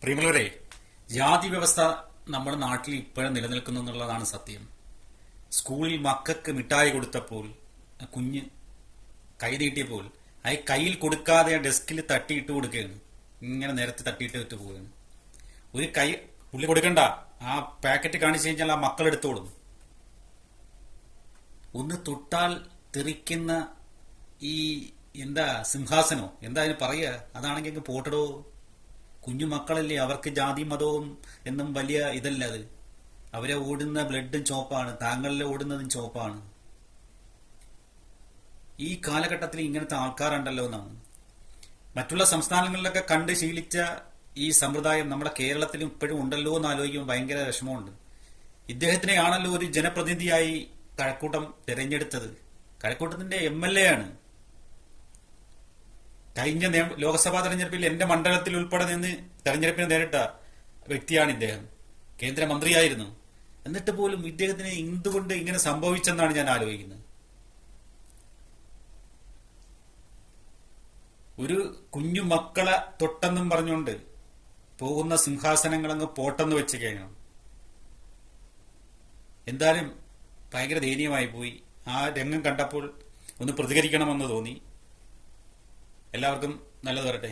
പ്രിയമുള്ളവരെ, ജാതി വ്യവസ്ഥ നമ്മുടെ നാട്ടിൽ ഇപ്പോഴും നിലനിൽക്കുന്നു എന്നുള്ളതാണ് സത്യം. സ്കൂളിൽ മക്കൾക്ക് മിഠായി കൊടുത്തപ്പോൾ കുഞ്ഞ് കൈ നീട്ടിയപ്പോൾ കയ്യിൽ കൊടുക്കാതെ ഡെസ്കിൽ തട്ടിയിട്ട് കൊടുക്കുകയാണ്. ഇങ്ങനെ നേരത്തെ തട്ടിയിട്ട് ഇട്ട് പോവുകയാണ്. ഒരു കൈ പുള്ളി കൊടുക്കണ്ട, ആ പാക്കറ്റ് കാണിച്ചു കഴിഞ്ഞാൽ ആ മക്കൾ എടുത്തോളും. ഒന്ന് തൊട്ടാൽ തെറിക്കുന്ന ഈ എന്താ സിംഹാസനോ എന്താ അതിന് പറയുക, അതാണെങ്കിൽ പോട്ടടോ. കുഞ്ഞു മക്കളല്ലേ, അവർക്ക് ജാതി മതവും എന്നും വലിയ ഇതല്ല. അത് അവരെ ഓടുന്ന ബ്ലഡും ചോപ്പാണ്, താങ്കളിലെ ഓടുന്നതും ചോപ്പാണ്. ഈ കാലഘട്ടത്തിൽ ഇങ്ങനത്തെ ആൾക്കാരുണ്ടല്ലോ എന്നാണ്. മറ്റുള്ള സംസ്ഥാനങ്ങളിലൊക്കെ കണ്ട് ശീലിച്ച ഈ സമ്പ്രദായം നമ്മുടെ കേരളത്തിലും ഇപ്പോഴും ഉണ്ടല്ലോ എന്ന് ആലോചിക്കുമ്പോൾ ഭയങ്കര വിഷമമുണ്ട്. ഇദ്ദേഹത്തിനെയാണല്ലോ ഒരു ജനപ്രതിനിധിയായി കഴക്കൂട്ടം തിരഞ്ഞെടുത്തത്. കഴക്കൂട്ടത്തിന്റെ MLA ആണ്. കഴിഞ്ഞ ലോക്സഭാ തെരഞ്ഞെടുപ്പിൽ എന്റെ മണ്ഡലത്തിൽ ഉൾപ്പെടെ നിന്ന് തെരഞ്ഞെടുപ്പിന് നേരിട്ട വ്യക്തിയാണ് ഇദ്ദേഹം. കേന്ദ്രമന്ത്രിയായിരുന്നു. എന്നിട്ട് പോലും ഇദ്ദേഹത്തിന് എന്തുകൊണ്ട് ഇങ്ങനെ സംഭവിച്ചെന്നാണ് ഞാൻ ആലോചിക്കുന്നത്. ഒരു കുഞ്ഞു മക്കളെ തൊട്ടെന്നും പറഞ്ഞുകൊണ്ട് പോകുന്ന സിംഹാസനങ്ങളങ്ങ് പോട്ടെന്ന് വെച്ച് കഴിഞ്ഞു. എന്തായാലും ഭയങ്കര ദയനീയമായി പോയി. ആ രംഗം കണ്ടപ്പോൾ ഒന്ന് പ്രതികരിക്കണമെന്ന് തോന്നി. എല്ലാവർക്കും നല്ലത് വരട്ടെ.